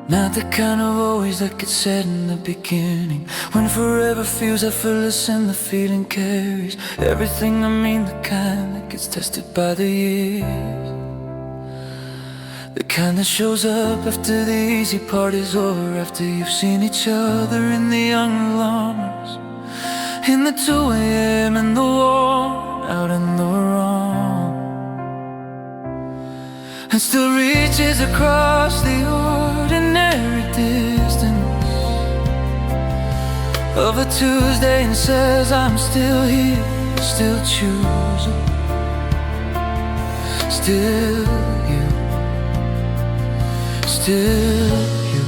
Not the kind of always that gets said in the beginning, when forever feels effortless and the feeling carries everything. I mean the kind that gets tested by the years, the kind that shows up after the easy part is over, after you've seen each other in the young alarmers, in the 2 a.m. and the worn out and the wrong, and still reaches across the ordinary distance of a Tuesday and says, I'm still here, still choosing, still you, still you.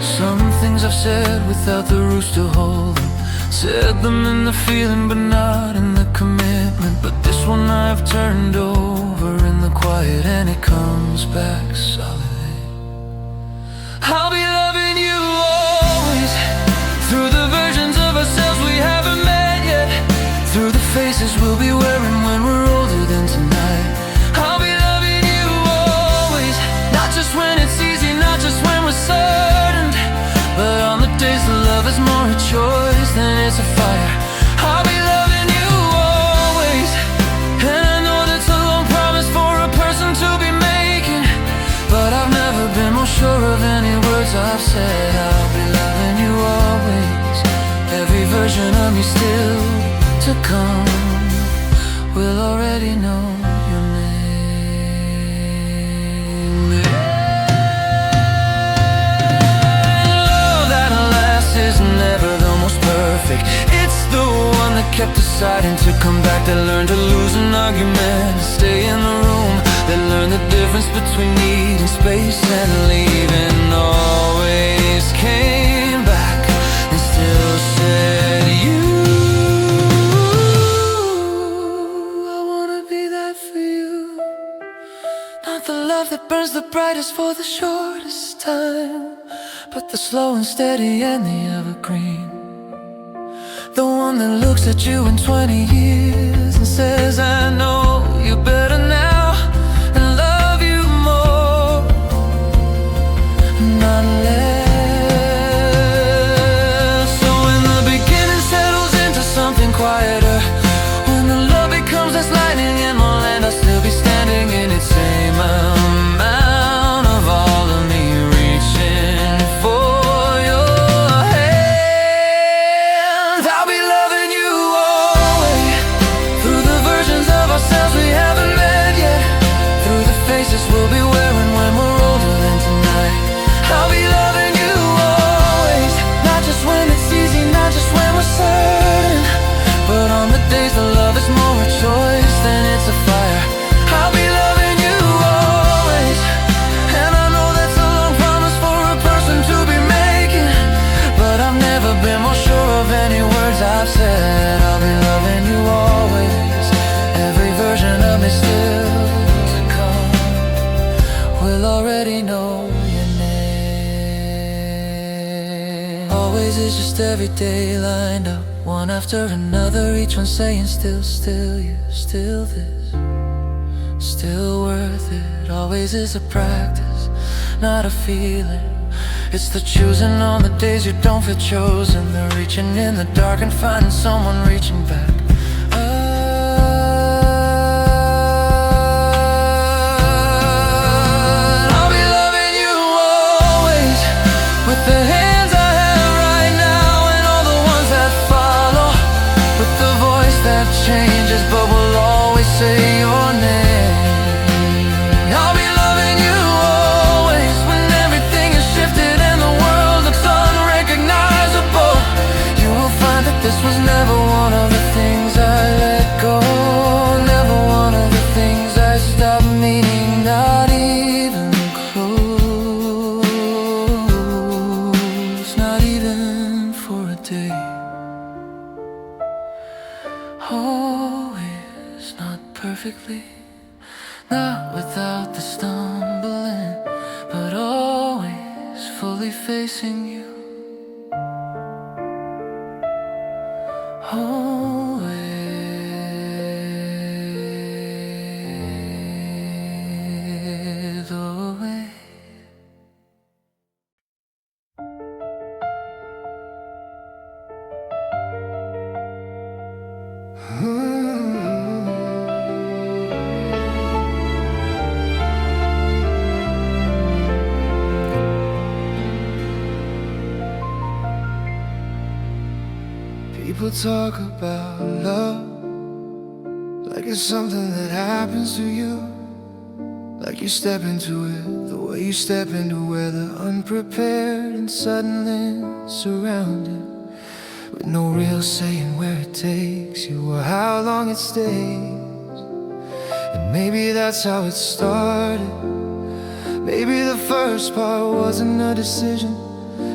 Some things I've said without the roots to hold them, said them in the feeling but not in the commitment. But this one I've turned over in the quiet, and it comes back solid. I'll be loving you always, through the versions of ourselves we haven't met yet, through the faces we'll be wearing when we're older than tonight. I'll be loving you always, not just when it's easy, not just when we're certain, but on the days the love is more a choice than it's a fire. I'll be loving you always, and I know that's a long promise for a person to be making, but I've never been more sure of any words I've said. I'll be loving you always, every version of me still to come will already know your name. Love that lasts is never the most perfect. It's the one that kept deciding to come back, that learned to lose an argument, stay in the room, that learned the difference between needing space and leaving. Always came back and still said, you, I wanna be that for you. Not the love that burns the brightest for the shortest time, but the slow and steady and the evergreen, the one that looks at you in 20 years and says, I know you better now and love you more, not less. So when the beginning settles into something quieter, when the love becomes less lightning in my land, I'll still be standing in its same amount of all of me reaching for your hand. I'll be loving you always, through the versions of ourselves we haven't met yet, through the faces we'll be wearing when we're older than tonight. I'll be loving you always, not just when it's easy, not just when we're certain, but on the days the love is more a choice than it's a fire. I'll be loving you always, and I know that's a long promise for a person to be making, but I've never been more sure of any words I've said. I'll be loving you always, every version of me still to come will already know your name. Always is just every day lined up, one after another, each one saying still, still you, still this, still worth it. Always is a practice, not a feeling. It's the choosing on the days you don't feel chosen, the reaching in the dark and finding someone reaching back. I'll be loving you always, with the hands I have right now and all the ones that follow, with the voice that changes but will always say your name. I'll be loving you always, when everything is shifted and the world looks unrecognizable. You will find that this was never one of the things I let go, never one of the things I stopped meaning, not even close, not even for a day. Always not perfectly, not without the stumbling, but always fully facing you. Always the way. People talk about love like it's something that happens to you, like you step into it the way you step into weather, unprepared and suddenly surrounded, with no real say in where it takes you or how long it stays. And maybe that's how it started. Maybe the first part wasn't a decision.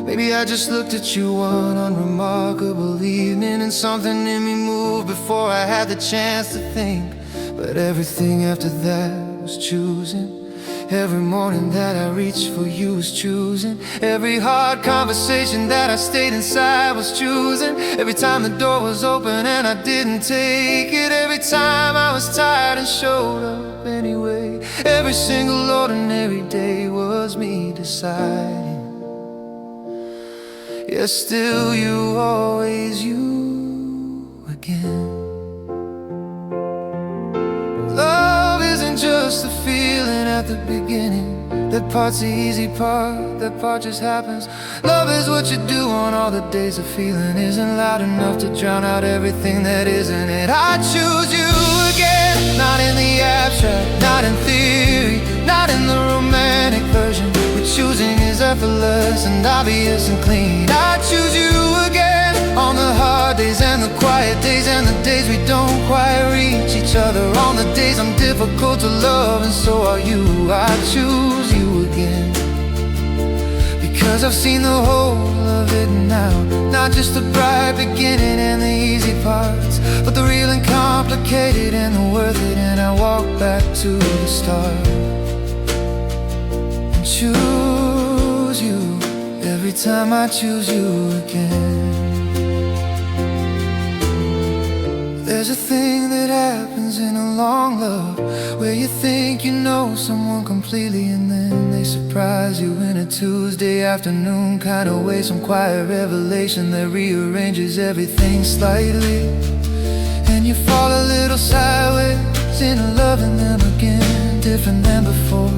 Maybe I just looked at you one unremarkable evening, and something in me moved before I had the chance to think. But everything after that was choosing. Every morning that I reached for you was choosing. Every hard conversation that I stayed inside was choosing. Every time the door was open and I didn't take it. Every time I was tired and showed up anyway. Every single ordinary day was me deciding. Yeah, still you, always you again. Love isn't just a feeling at the beginning. That part's the easy part, that part just happens. Love is what you do on all the days the feeling isn't loud enough to drown out everything that isn't it. I choose you again, not in the abstract, not in theory, not in the romantic version. Choosing is effortless and obvious and clean. I choose you again on the hard days and the quiet days and the days we don't quite reach each other. On the days I'm difficult to love and so are you. I choose you again because I've seen the whole of it now. Not just the bright beginning and the easy parts, but the real and complicated and the worth it. And I walk back to the start. Choose you every time I choose you again. There's a thing that happens in a long love where you think you know someone completely, and then they surprise you in a Tuesday afternoon kind of way. Some quiet revelation that rearranges everything slightly, and you fall a little sideways into loving them again. Different than before,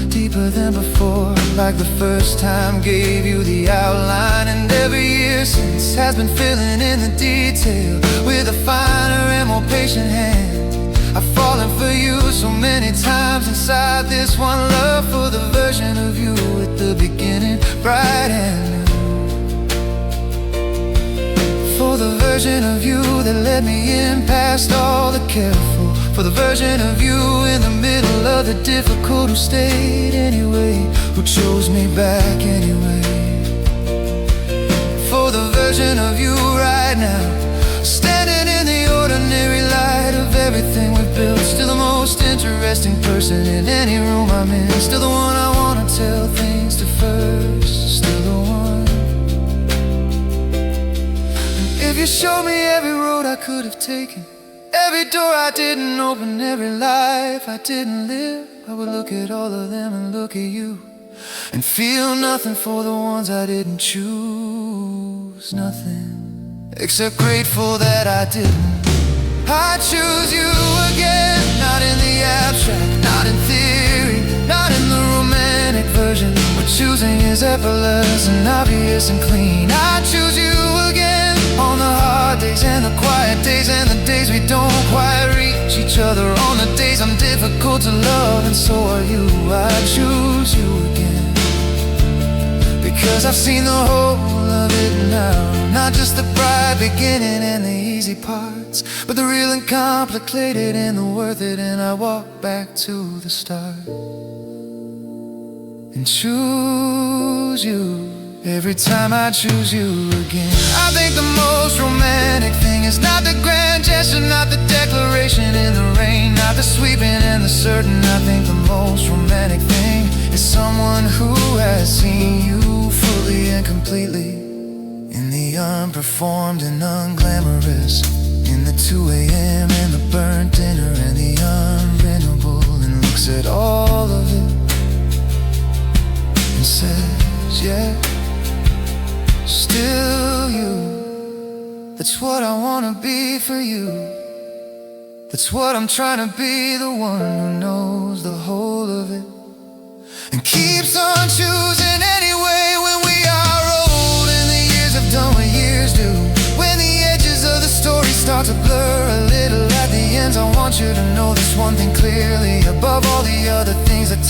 deeper than before, like the first time gave you the outline. And every year since has been filling in the detail with a finer and more patient hand. I've fallen for you so many times inside this one love, for the version of you at the beginning, bright and new, for the version of you that let me in past all the careful, for the version of you in the middle of the difficult, who stayed anyway, who chose me back anyway. For the version of you right now, standing in the ordinary light of everything we've built. Still the most interesting person in any room I'm in. Still the one I wanna tell things to first. Still the one. And if you showed me every road I could have taken, every door I didn't open, every life I didn't live, I would look at all of them and look at you and feel nothing for the ones I didn't choose. Nothing, except grateful that I didn't. I choose you again, not in the abstract, not in theory, not in the romantic version, but choosing is effortless and obvious and clean. I choose you again on the hard days and the quiet days and the days we don't quite reach each other. On the days I'm difficult to love and so are you. I choose you again because I've seen the whole of it now. Not just the bright beginning and the easy parts, but the real and complicated and the worth it. And I walk back to the start and choose you every time I choose you again. I think the most romantic thing is not the grand gesture, not the declaration in the rain, not the sweeping and the certain. I think the most romantic thing is someone who has seen you fully and completely, in the unperformed and unglamorous, in the 2 a.m. and the burnt dinner and the unrentable, and looks at all of it and says, yeah, still you. That's what I wanna be for you. That's what I'm trying to be, the one who knows the whole of it and keeps on choosing anyway. When we are old and the years have done what years do, when the edges of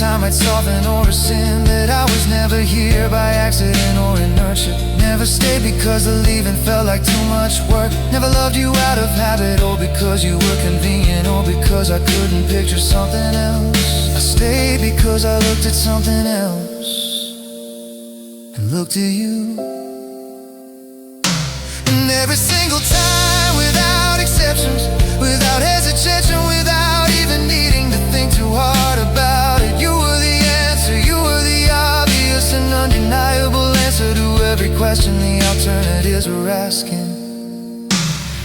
time I'd soften or rescind, that I was never here by accident or inertia. Never stayed because the leaving felt like too much work. Never loved you out of habit, or because you were convenient, or because I couldn't picture something else. I stayed because I looked at something else and looked at you. And every single time, without exceptions, without hesitation, without even needing to think too hard about it, you were the answer, you were the obvious and undeniable answer to every question the alternatives were asking.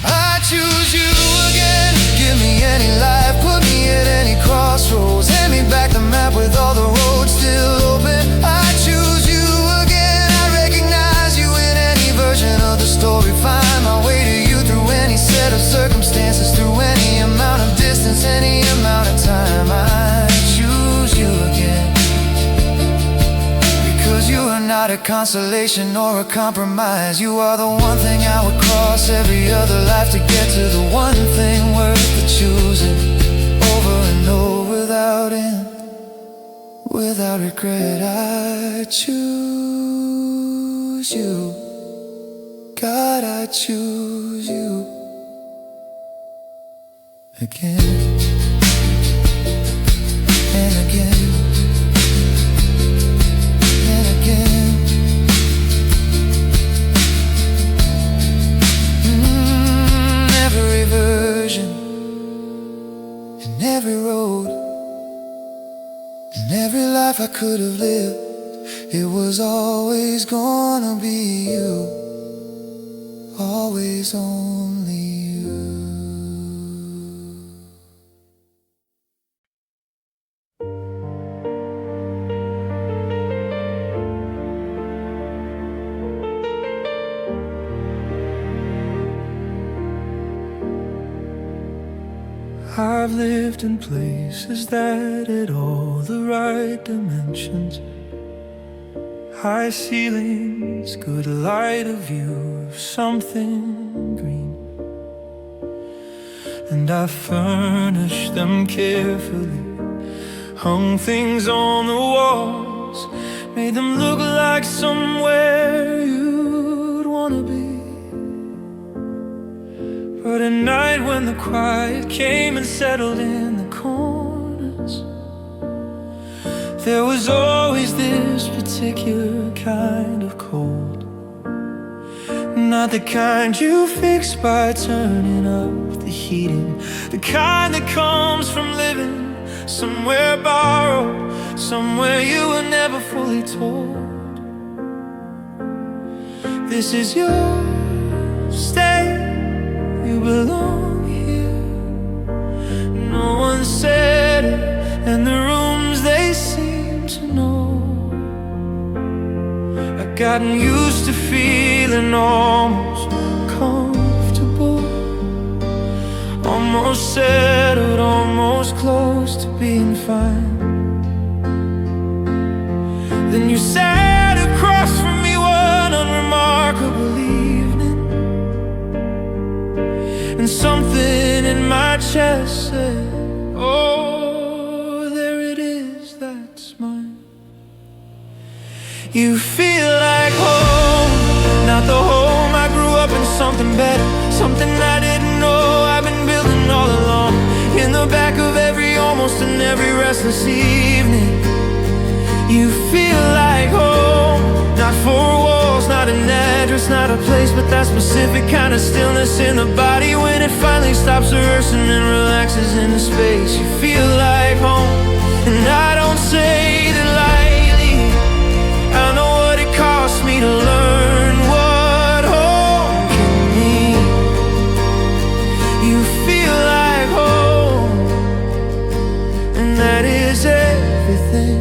I choose you again. Give me any life, put me at any crossroads, hand me back the map with all the roads still open. I choose you again. I recognize you in any version of the story. Find my way to you through any set of circumstances, through any amount of distance, any amount of time. I choose you again, because you are not a consolation or a compromise. You are the one thing I would cross every other life to get to, the one thing worth the choosing, over and over without end, without regret. I choose you, God, I choose you again and again and again. Every version, in every road, in every life I could have lived, it was always gonna be you, always only you. I've lived in places that had all the right dimensions, high ceilings, good light, a view of something green. And I furnished them carefully, hung things on the walls, made them look like somewhere you'd wanna be. But at night when the quiet came and settled in the corners, there was always this particular kind of cold. Not the kind you fix by turning up the heating, the kind that comes from living somewhere borrowed, somewhere you were never fully told. This is your stay, you belong here. No one said it, and the rooms they seem to know. I've gotten used to feeling almost comfortable, almost settled, almost close to being fine. Then you sat across from me one unremarkable evening, and something in my chest said, oh, there it is, that's mine. You feel like home, not the home I grew up in, something better, something I didn't know I've been building all along. In the back of every, almost in every restless evening, you feel like home, not four walls, not an address, not a place, but that specific kind of stillness in the body when it finally stops rehearsing and relaxes into space. You feel like home, and I don't say that lightly. I know what it cost me to learn what home can mean. You feel like home, and that is everything.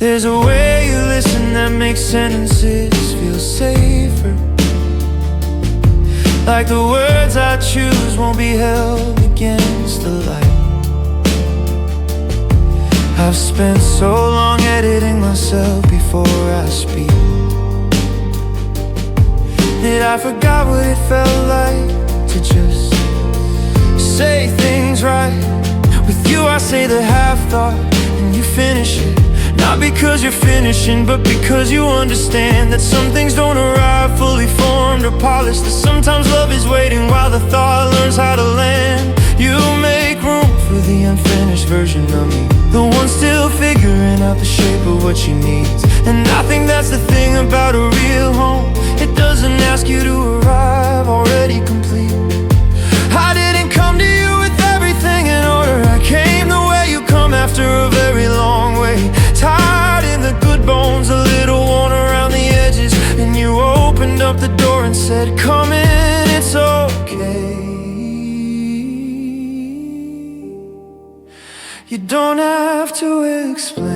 There's a way you listen that makes sentences feel safer, like the words I choose won't be held against the light. I've spent so long editing myself before I speak that I forgot what it felt like to just say things right. With you I say the half-thought and you finish it. Not because you're finishing, but because you understand that some things don't arrive fully formed or polished. That sometimes love is waiting while the thought learns how to land. You make room for the unfinished version of me, the one still figuring out the shape of what she needs. And I think that's the thing about a real home. It doesn't ask you to arrive already complete. I didn't come to you with everything in order. I came the way you come after a very long way. Tired in the good bones, a little worn around the edges. And you opened up the door and said, come in, it's okay. You don't have to explain.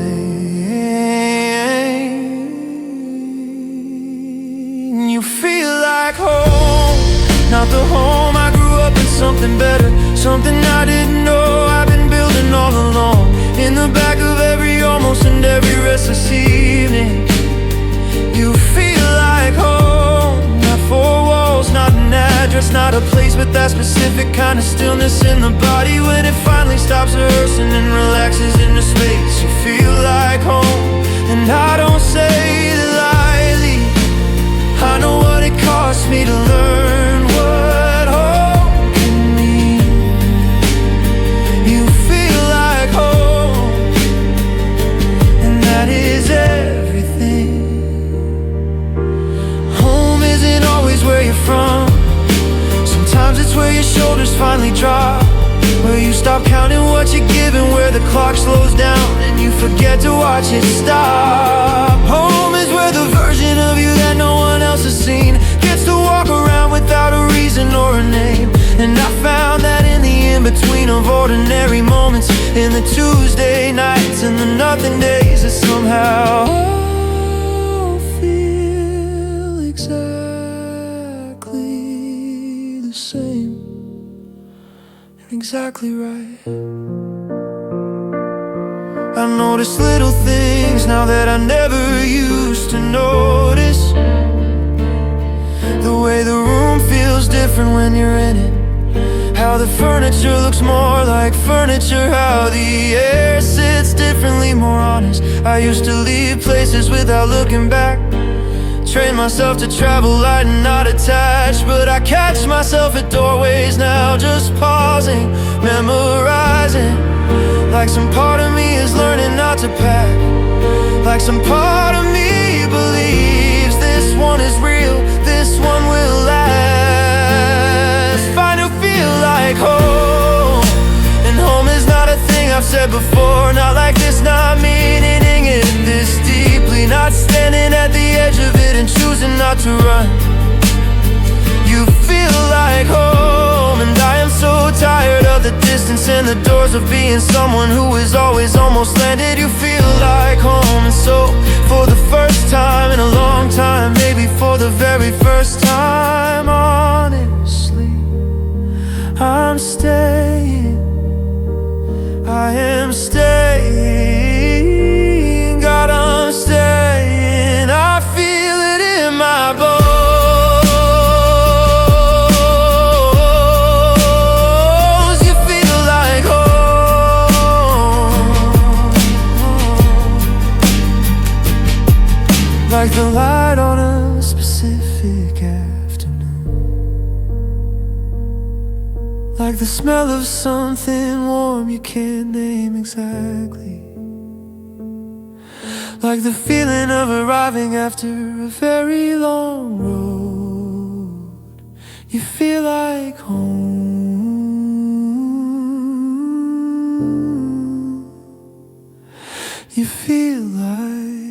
You feel like home, not the home I grew up in. Something better, something I didn't know I've been building all along. In the back of every almost and every restless evening. You feel like home, not four walls, not an address, not a place, but that specific kind of stillness in the body. When it finally stops rehearsing and relaxes into space, you feel like home. And I don't say that lightly. I know what it cost me to learn what home can mean. You feel like home, and that is everything. Home isn't always where you're from. Sometimes it's where your shoulders finally drop, where you stop counting what you're giving, where the clock slows down and you forget to watch it stop. Home is where the version of you that no one else has seen gets to walk around without a reason or a name. And I found that in the in-between of ordinary moments, in the Tuesday nights and the nothing days, that somehow all feel exactly the same. Exactly right. I notice little things now that I never used to notice. The way the room feels different when you're in it. How the furniture looks more like furniture. How the air sits differently, more honest. I used to leave places without looking back. Train myself to travel light and not attached, but I catch myself at doorways now, just pausing, memorizing. Like some part of me is learning not to pack. Like some part of me believes this one is real, this one will last. Find who feel like home. And home is not a thing I've said before. Not like this, not meaning it this deeply. Not standing at the edge of it and choosing not to run. You feel like home, and I am so tired of the distance and the doors of being someone who is always almost landed. You feel like home, and so for the first time in a long time, maybe for the very first time, honestly, I'm staying. I am staying. God, I'm staying. I feel it in my bones. You feel like home, like the light on a specific afternoon, like the smell of something warm you can't name exactly, like the feeling of arriving after a very long road. You feel like home. You feel like